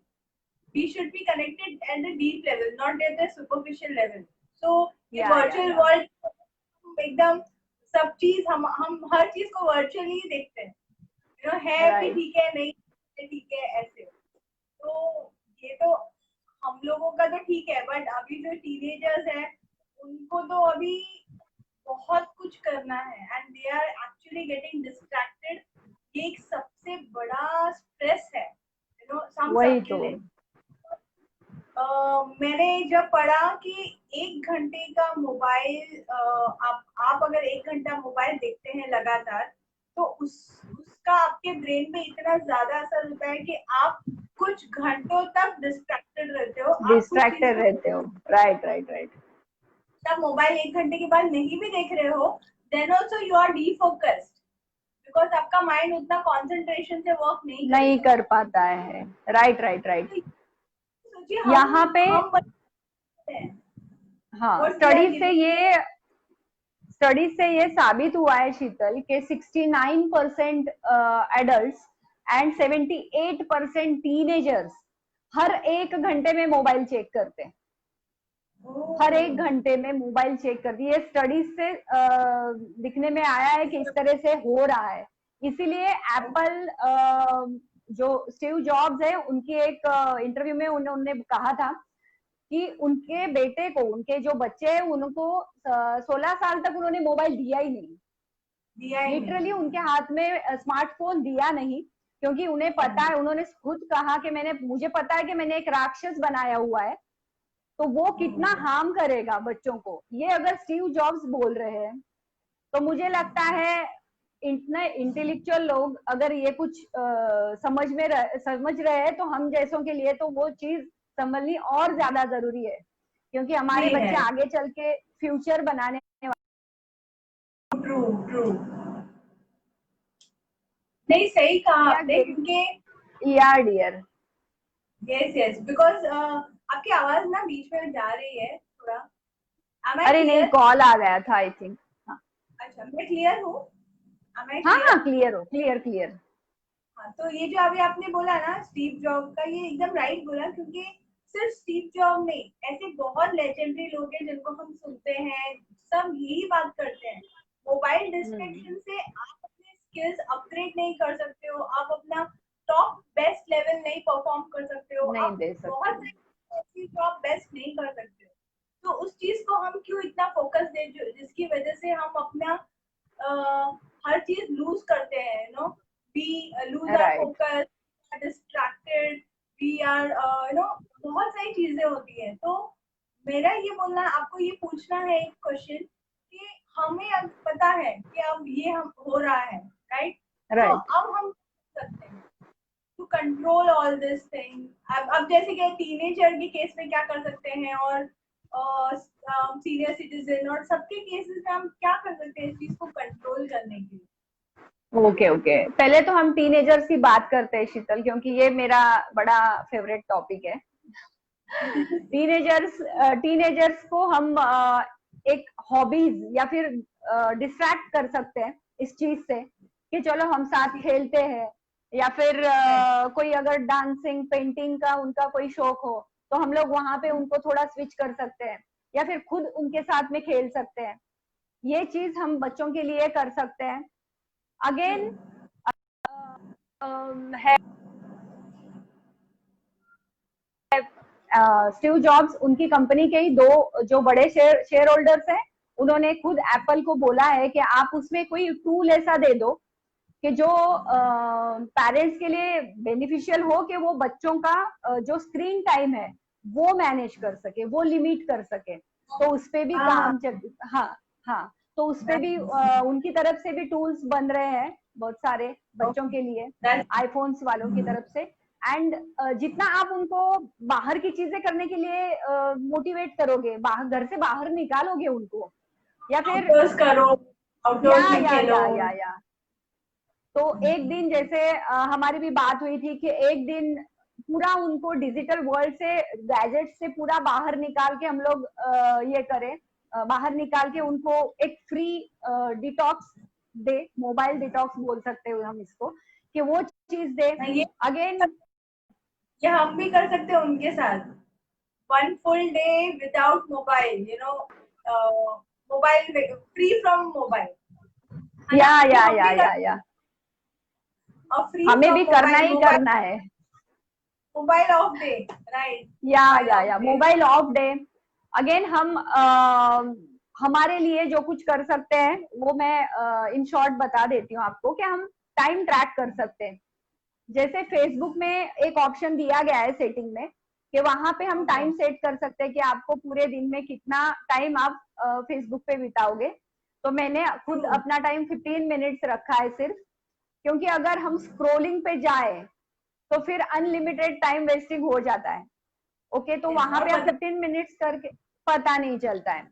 we should be connected at the deep level, not at the superficial level. So ये वर्चुअल या वर्ल्ड एकदम सब चीज हम हर चीज को वर्चुअली ही देखते हैं, यू नो, है भी राइट। ठीक है, नहीं है ठीक है, ऐसे। तो ये तो हम लोगों का तो ठीक है, बट अभी जो टीनेजर्स हैं उनको तो अभी बहुत कुछ करना है, and they are actually getting distracted. ये एक सबसे बड़ा स्ट्रेस है, यू नो, हम वही सबके तो। लिए। मैंने जब पढ़ा कि 1 घंटे का मोबाइल, आप अगर 1 घंटा मोबाइल देखते हैं लगातार, तो उसका आपके ब्रेन पे इतना ज्यादा असर होता है कि आप कुछ घंटों तक डिस्ट्रैक्टेड रहते हो, आप कुछ चीज डिस्ट्रैक्टेड को, रहते हो। Right right right. जब मोबाइल 1 घंटे के बाद नहीं भी देख रहे हो, then also you are defocused, because आपका माइंड उतना कॉन्सेंट्रेशन से वर्क नहीं नहीं करेगा। कर पाता है। Right right right. तो सोचिए यहाँ पे, हम बचते हैं। हाँ What's the idea? स्टडीज से ये साबित हुआ है शीतल कि 69% एडल्ट्स एंड 78% टीनेजर्स हर 1 घंटे में मोबाइल चेक करते हैं। हर 1 घंटे में मोबाइल चेक कर दी, ये स्टडीज से दिखने में आया है कि इस तरह से हो रहा है। इसीलिए एप्पल, जो स्टीव जॉब्स है, उनकी एक इंटरव्यू में उन्होंने कहा था कि उनके बेटे को, उनके जो बच्चे हैं उनको 16 साल तक उन्होंने मोबाइल दिया ही नहीं, दिया ही लिटरली नहीं। उनके हाथ में स्मार्टफोन दिया नहीं, क्योंकि उन्हें पता है, उन्होंने खुद कहा कि मुझे पता है कि मैंने एक राक्षस बनाया हुआ है, तो वो कितना हार्म करेगा बच्चों को। ये अगर स्टीव जॉब्स बोल रहे हैं, तो मुझे लगता है इतने इंटेलेक्चुअल लोग अगर ये कुछ समझ रहे हैं, तो हम जैसों के लिए तो वो चीज समझनी और ज्यादा जरूरी है, क्योंकि हमारे नहीं बच्चे है। आगे चल के फ्यूचर बनाने। ट्रू ट्रू, नहीं सही कहा क्या आपने, क्योंकि यार डियर। यस यस, बिकॉज आपकी आवाज ना बीच में जा रही है थोड़ा। एम आई अरे नहीं, क्लियर? कॉल आ गया था आई थिंक। हाँ अच्छा, मैं क्लियर हूँ? एम आई हाँ क्लियर? हाँ, क्लियर हो, क्लियर क्लियर। हाँ, तो ये जो अभी आपने बोला ना स्टीव जॉब का, ये एकदम राइट बोला, क्योंकि सिर्फ स्टीव जॉब नहीं, ऐसे बहुत लेजेंडरी लोग हैं जिनको हम सुनते हैं, सब यही बात करते हैं। मोबाइल हम्म, डिस्ट्रैक्शन से आप अपने स्किल्स अपग्रेड नहीं कर सकते हो, आप अपना टॉप बेस्ट लेवल नहीं परफॉर्म कर सकते हो, नहीं आप दे सकते। बहुत सारी टॉप बेस्ट नहीं कर सकते हो। तो उस चीज को हम क्यों इतना फोकस दें, जिसकी वजह से हम अपना हर चीज लूज करते हैं, you know, we lose our right. Focus, distracted, we are, you know, बहुत सारी चीजें होती हैं। तो मेरा ये बोलना, आपको ये पूछना है एक क्वेश्चन कि हमें अब पता है कि अब ये हम हो रहा है, राइट? तो राइट। अब हम कर सकते हैं to control all this thing. अब जैसे कि टीनेजर के केस में क्या कर सकते हैं, और सीनियर सिटीजन और सबके केसेस में हम क्या कर सकते हैं इस चीज को कंट्रोल करने के लिए? ओके ओके, पहले तो हम टीनेजर्स की बात करते हैं शीतल, क्योंकि ये मेरा बड़ा फेवरेट टॉपिक है। टीनेजर्स को हम एक हॉबीज या फिर डिस्ट्रैक्ट कर सकते हैं इस चीज से कि चलो हम साथ खेलते हैं, या फिर कोई अगर डांसिंग पेंटिंग का उनका कोई शौक हो तो हम लोग वहां पे उनको थोड़ा स्विच कर सकते हैं, या फिर खुद उनके साथ में खेल सकते हैं। ये चीज हम बच्चों के लिए कर सकते हैं। अगेन है स्टीव जॉब्स, उनकी कंपनी के ही दो जो बड़े शेयर होल्डर्स हैं, उन्होंने खुद एप्पल को बोला है कि आप उसमें कोई टूल ऐसा दे दो कि जो पेरेंट्स के लिए बेनिफिशियल हो, कि वो बच्चों का जो स्क्रीन टाइम है वो मैनेज कर सके, वो लिमिट कर सके। तो उस पे भी हाँ, हाँ हाँ, तो उस पे भी उनकी तरफ से भी टूल्स बन रहे हैं बहुत सारे बच्चों के लिए, आईफोन्स वालों की तरफ से। एंड जितना आप उनको बाहर की चीजें करने के लिए मोटिवेट करोगे, बाहर घर से बाहर निकालोगे उनको, या फिर आउटडोर्स करो, आउटडोर्स में खेलो। या तो एक दिन जैसे हमारी भी बात हुई थी कि एक दिन पूरा उनको डिजिटल वर्ल्ड से, गैजेट से पूरा बाहर निकाल के हम लोग ये करें, बाहर निकाल के उनको एक फ्री डिटॉक्स दे, मोबाइल डिटॉक्स बोल सकते हो हम इसको, कि वो चीज दे। ये अगेन ये हम भी कर सकते हैं उनके साथ, one full day without mobile, you know, mobile, free from mobile, है ना? ये हम भी कर, या और फ्री हमें फ्रॉम भी करना मोबाइल, ही करना है। Mobile off day, right, mobile off या डे। Mobile off day. अगेन हम हमारे लिए जो कुछ कर सकते हैं वो मैं इन शॉर्ट बता देती हूँ आपको, कि हम टाइम ट्रैक कर सकते हैं। जैसे फेसबुक में एक ऑप्शन दिया गया है सेटिंग में, कि वहां पे हम ओके, टाइम सेट कर सकते हैं कि आपको पूरे दिन में कितना टाइम आप फेसबुक पे बिताओगे। तो मैंने खुद ट्रू, अपना टाइम 15 मिनट्स रखा है सिर्फ, क्योंकि अगर हम स्क्रोलिंग पे जाए तो फिर अनलिमिटेड टाइम वेस्टिंग हो जाता है। ओके, तो वहां और पे आप पता, 15 मिनट्स करके पता नहीं चलता है,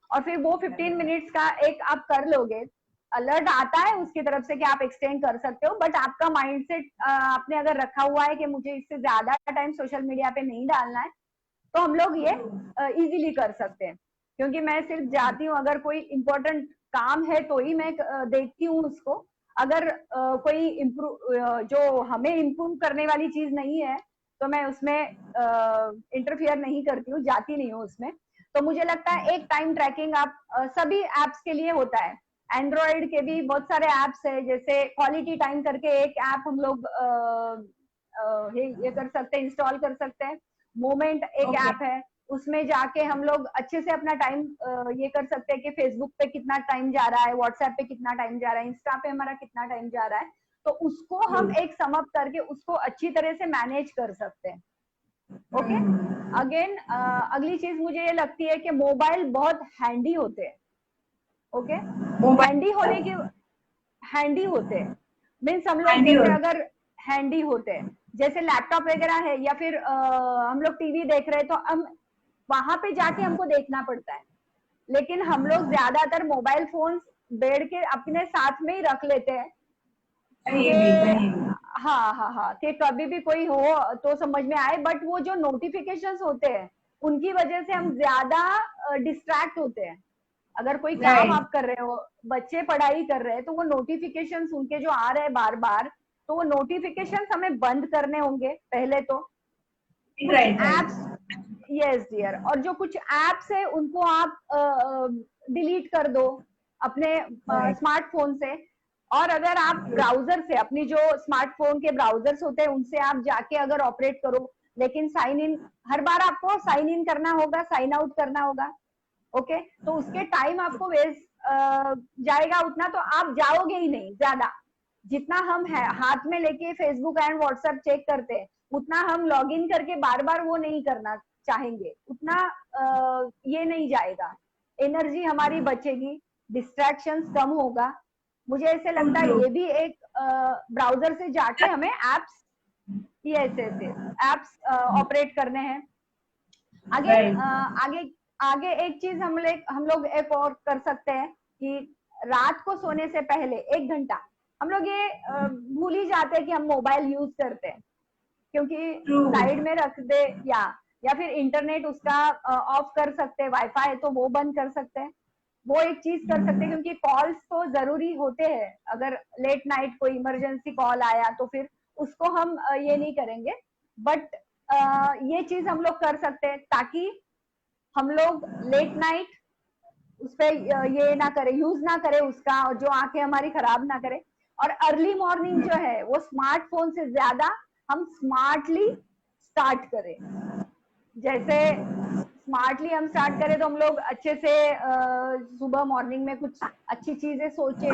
और फिर वो 15 मिनट्स का एक आप कर लोगे, अलर्ट आता है उसकी तरफ से कि आप एक्सटेंड कर सकते हो, बट आपका माइंडसेट आपने अगर रखा हुआ है कि मुझे इससे ज्यादा टाइम सोशल मीडिया पे नहीं डालना है, तो हम लोग ये ट्रू, इजीली कर सकते हैं। क्योंकि मैं सिर्फ जाती हूँ, अगर कोई इम्पोर्टेंट काम है तो ही मैं देखती हूँ उसको। अगर कोई इम्प्रूव जो हमें इम्प्रूव करने वाली चीज नहीं है तो मैं उसमें इंटरफियर नहीं करती हूँ, जाती नहीं हूँ उसमें। तो मुझे लगता है एक टाइम ट्रैकिंग आप सभी एप्स के लिए होता है। एंड्रॉइड के भी बहुत सारे एप्स है, जैसे क्वालिटी टाइम करके एक ऐप हम लोग ये कर सकते हैं, इंस्टॉल कर सकते हैं। मोमेंट एक ओके, ऐप है, उसमें जाके हम लोग अच्छे से अपना टाइम ये कर सकते हैं कि फेसबुक पे कितना टाइम जा रहा है, व्हाट्सएप पे कितना टाइम जा रहा है, इंस्टा पे हमारा कितना टाइम जा रहा है। तो उसको ट्रू, हम एक सम अप करके उसको अच्छी तरह से मैनेज कर सकते हैं। ओके। अगेन अगली चीज मुझे ये लगती है कि मोबाइल बहुत हैंडी होते हैं। ओके, हैंडी मोबाइल होने की, हैंडी होते हैं मीन्स हम लोग हैंडी जैसे होता अगर हैंडी होते हैं, जैसे लैपटॉप वगैरह है, या फिर हम लोग टीवी देख रहे हैं, तो हम वहां पे जाके हमको देखना पड़ता है। लेकिन हम लोग ज्यादातर मोबाइल फोन बेड के अपने साथ में ही रख लेते हैं है, कहीं भी कि कहीं भी। हाँ, कि कभी भी कोई हो तो समझ में आए। बट वो जो नोटिफिकेशंस होते हैं उनकी वजह से हम ज्यादा डिस्ट्रैक्ट होते हैं। अगर कोई काम राइट, आप कर रहे हो, बच्चे पढ़ाई कर रहे हैं, तो वो नोटिफिकेशन उनके जो आ रहे हैं बार बार, तो वो नोटिफिकेशन हमें बंद करने होंगे पहले तो। कुछ Right, right. Apps, yes dear, और जो कुछ एप्स है उनको आप डिलीट कर दो अपने Right. स्मार्टफोन से। और अगर आप ब्राउजर से, अपनी जो स्मार्टफोन के ब्राउजर्स होते हैं उनसे आप जाके अगर ऑपरेट करो, लेकिन साइन इन, हर बार आपको साइन इन करना होगा, साइन आउट करना होगा। ओके, तो उसके टाइम आपको वेस्ट जाएगा उतना, तो आप जाओगे ही नहीं ज्यादा। जितना हम है हाथ में लेके फेसबुक एंड व्हाट्सएप चेक करते हैं, उतना हम लॉग इन करके बार बार वो नहीं करना चाहेंगे, उतना ये नहीं जाएगा, एनर्जी हमारी बचेगी, डिस्ट्रैक्शंस कम होगा। मुझे ऐसे लगता है ये भी एक ब्राउजर से जाके हमें apps, yes yes yes, apps operate करने हैं। आगे आगे आगे एक चीज हम लोग एक और कर सकते हैं कि रात को सोने से पहले 1 घंटा हम लोग ये भूल ही जाते हैं कि हम मोबाइल यूज करते हैं, क्योंकि साइड में रख दे, या फिर इंटरनेट उसका ऑफ कर सकते हैं, वाईफाई है तो वो बंद कर सकते हैं, वो एक चीज कर सकते हैं, क्योंकि कॉल्स तो जरूरी होते हैं। अगर लेट नाइट कोई इमरजेंसी कॉल आया तो फिर उसको हम ये नहीं करेंगे, बट ये चीज हम लोग कर सकते हैं ताकि हम लोग लेट नाइट उस पर ये ना करे, यूज ना करे उसका, और जो आंखें हमारी खराब ना करे। और अर्ली मॉर्निंग जो है वो स्मार्टफोन से ज्यादा हम स्मार्टली स्टार्ट करें। जैसे स्मार्टली हम स्टार्ट करें तो हम लोग अच्छे से सुबह मॉर्निंग में कुछ अच्छी चीजें सोचे,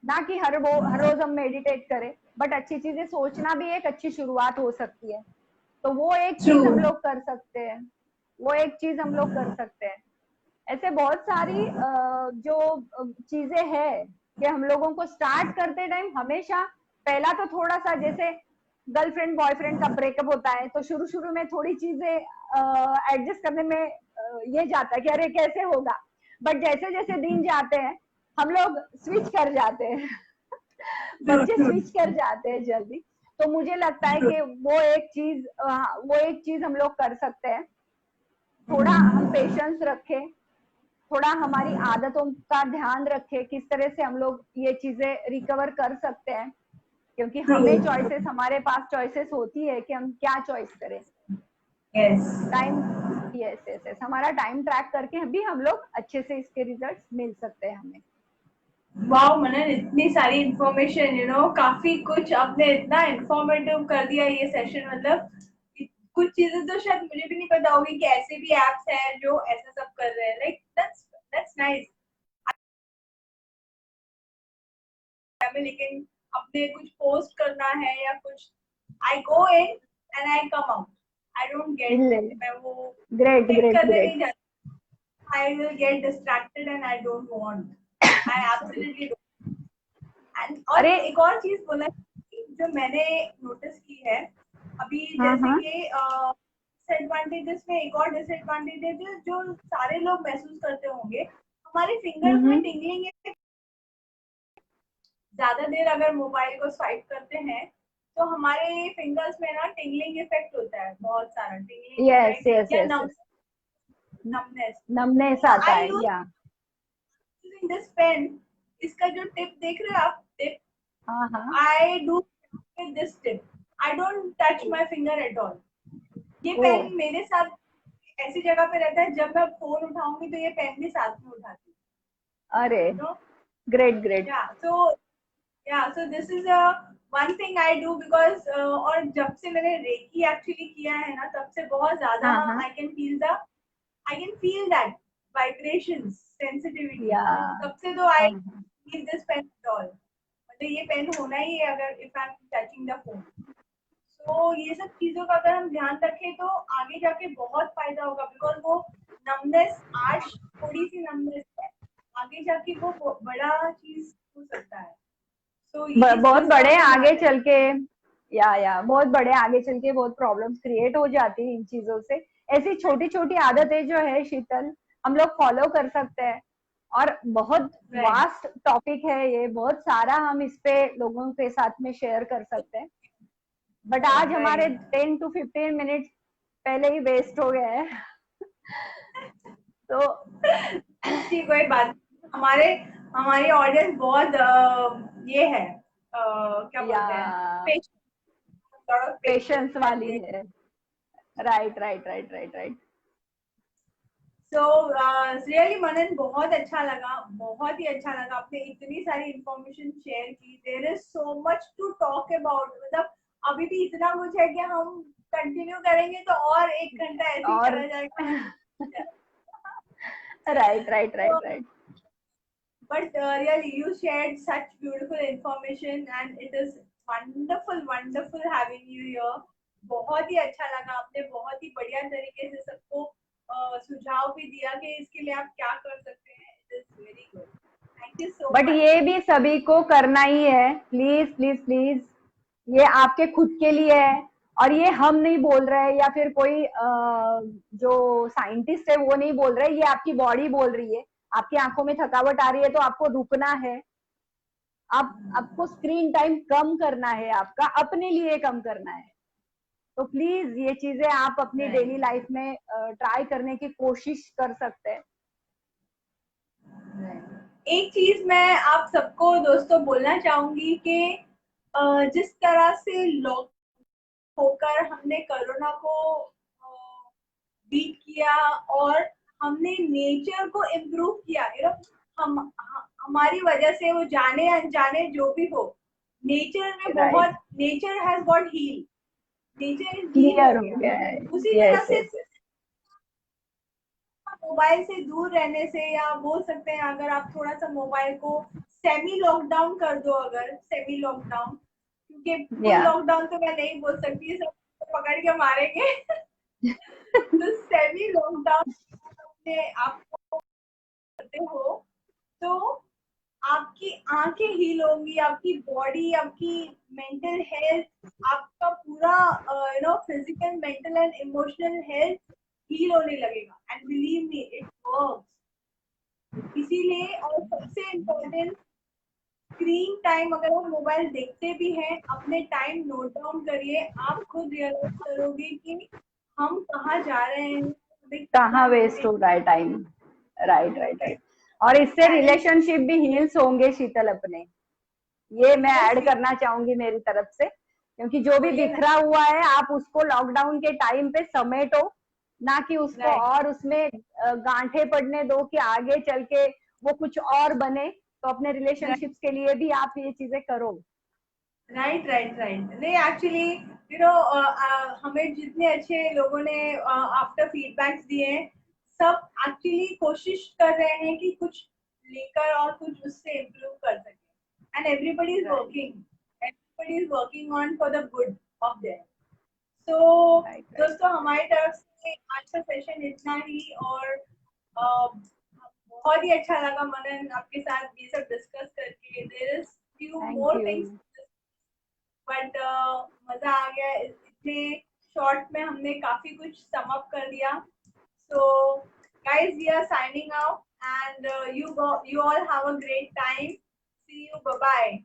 ना कि हर रोज हम मेडिटेट करें, बट अच्छी चीजें सोचना भी एक अच्छी शुरुआत हो सकती है। तो वो एक चीज हम लोग कर सकते हैं, वो एक चीज हम लोग कर सकते हैं। ऐसे बहुत सारी जो चीजें हैं कि हम लोगों को स्टार्ट करते टाइम हमेशा पहला तो थोड़ा सा, जैसे गर्लफ्रेंड बॉयफ्रेंड का ब्रेकअप होता है तो शुरू शुरू में थोड़ी चीजें एडजस्ट करने में ये जाता है कि अरे कैसे होगा, बट जैसे जैसे दिन जाते हैं हम लोग स्विच कर जाते हैं बच्चे स्विच कर जाते हैं जल्दी। तो मुझे लगता है कि वो एक चीज हम लोग कर सकते हैं, थोड़ा हम पेशेंस रखें, थोड़ा हमारी आदतों का ध्यान रखें, किस तरह से हम लोग ये चीजें रिकवर कर सकते हैं, क्योंकि हमें चॉइसेस, हमारे पास चॉइसेस होती है कि हम क्या चॉइस करें। टाइम, यस यस यस, हमारा टाइम ट्रैक करके भी हम लोग अच्छे से इसके रिजल्ट्स मिल सकते हैं हमें। वाओ मनन, इतनी सारी इंफॉर्मेशन, काफी कुछ आपने इतना इंफॉर्मेटिव कर दिया ये सेशन। मतलब कुछ चीजें तो शायद मुझे भी नहीं पता होगी कि ऐसे भी एप्स हैं जो ऐसा सब कर रहे हैं। Like that's nice. लेकिन अपने कुछ पोस्ट करना है या कुछ, I go in and I come out, I don't get, मैं वो ग्रेट ग्रेट करने ग्रेट, नहीं जाती। I will get distracted and I don't want, I absolutely don't. And और एक और चीज बोला जो मैंने नोटिस की है अभी, जैसे कि डिसएडवांटेजेस में एक और डिसएडवांटेज है जो सारे लोग महसूस करते होंगे, हमारे फिंगर्स में टिंगलिंग। ज्यादा देर अगर मोबाइल को स्वाइप करते हैं तो हमारे फिंगर्स में ना टिंगलिंग इफेक्ट होता है, बहुत सारा tingling yes yes yes, numbness आता है। या यूजिंग दिस पेन, इसका जो टिप देख रहे हो आप, tip, I do with this tip, I don't touch my finger at all. ये पेन मेरे साथ ऐसी जगह पे रहता है, जब मैं फोन उठाऊंगी तो ये पेन भी साथ में उठाती हूँ। अरे great great, so this is one thing I do because और जब से मैंने रेकी एक्चुअली किया है ना, तब से बहुत ज्यादा I can feel that vibrations, sensitivity. तब से तो I use this pen at all. मतलब ये पेन होना ही है अगर if I'm touching the phone. तो ये सब चीजों का अगर हम ध्यान रखें तो आगे जाके बहुत फायदा होगा, बिकॉज वो नमनेस आज थोड़ी सी नमनेस है, आगे जाके वो बड़ा चीज हो सकता है। बहुत बड़े आगे चल के, या बहुत बड़े आगे चल के बहुत प्रॉब्लम्स क्रिएट हो जाती है इन चीजों से। ऐसी छोटी छोटी आदतें जो है शीतल, हम लोग फॉलो कर सकते हैं, और बहुत वास्ट टॉपिक है ये, बहुत सारा हम इस पे लोगों के साथ में शेयर कर सकते हैं, बट आज हमारे 10 to 15 मिनट पहले ही वेस्ट हो गए हैं तो कोई बात, हमारी ऑडियंस बहुत ये है, क्या बोलते हैं, पेशेंस वाली है। Right right right right right. So really Manan, बहुत अच्छा लगा, बहुत ही अच्छा लगा। आपने इतनी सारी इंफॉर्मेशन शेयर की। There is so much to talk about, मतलब अभी भी इतना कुछ है कि हम कंटिन्यू करेंगे तो और 1 घंटा ऐसे ही और चला जाएगा। Right right right right. But really, you shared such beautiful information, and it is wonderful, wonderful having you here. बहुत ही अच्छा लगा। आपने बहुत ही बढ़िया तरीके से सबको सुझाव भी दिया कि इसके लिए आप क्या कर सकते हैं। It is very good. Thank you so but much. ये भी सभी को करना ही है, प्लीज प्लीज प्लीज। ये आपके खुद के लिए है, और ये हम नहीं बोल रहे हैं या फिर कोई जो साइंटिस्ट है वो नहीं बोल रहे, ये आपकी बॉडी बोल रही है। आपकी आंखों में थकावट आ रही है तो आपको रुकना है। आपको स्क्रीन टाइम कम करना है, आपका अपने लिए कम करना है। तो प्लीज ये चीजें आप अपनी डेली लाइफ में ट्राई करने की कोशिश कर सकते हैं। एक चीज मैं आप सबको दोस्तों बोलना चाहूंगी कि जिस तरह से लॉक होकर हमने कोरोना को बीट किया और हमने नेचर को इम्प्रूव किया, हम हमारी वजह से, वो जाने अनजाने जो भी हो, नेचर में बहुत, nature has got heal, nature is heal हो गया। उसी तरह से मोबाइल से दूर रहने से, या बोल सकते हैं अगर आप थोड़ा सा मोबाइल को सेमी लॉकडाउन कर दो, अगर सेमी लॉकडाउन, क्योंकि फुल लॉकडाउन तो मैं नहीं बोल सकती, सब पकड़ के मारेंगे। तो सेमी लॉकडाउन में आपको करते हो तो आपकी आंखें हील होंगी, आपकी बॉडी, आपकी मेंटल हेल्थ, आपका पूरा physical, mental and emotional health heal होने लगेगा। And believe me, it works. इसीलिए, और सबसे इम्पोर्टेंट, स्क्रीन टाइम, अगर आप मोबाइल देखते भी हैं, अपने टाइम नोट डाउन करिए। आप खुद रियलाइज करोगे कि हम कहाँ जा रहे हैं, कहाँ वेस्ट हो रहा है टाइम। Right right right. और इससे रिलेशनशिप भी हील्स होंगे शीतल अपने, ये मैं ऐड करना चाहूंगी मेरी तरफ से। क्योंकि जो भी बिखरा हुआ है आप उसको लॉकडाउन के टाइम पे समेटो, ना कि उसको और उसमें गांठे पड़ने दो कि आगे चल के वो कुछ और बने। तो अपने रिलेशनशिप्स के लिए भी आप ये चीजें करो। Right right right. नहीं, एक्चुअली हमें जितने अच्छे लोगों ने आफ्टर फीडबैक्स दिए हैं, सब एक्चुअली कोशिश कर रहे हैं कि कुछ लेकर और कुछ उससे इम्प्रूव कर सके। And everybody is working on for the good of them. तो दोस्तों, हमारी तरफ से आज का सेशन इतना ही। और बहुत ही अच्छा लगा मनन आपके साथ ये सब डिस्कस करके। There is few more things, but मजा आ गया। इतने शॉर्ट में हमने काफी कुछ सम अप कर दिया। So guys, we are signing out, and you all have a great time. See you. Bye bye.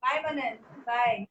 Bye Manan. Bye.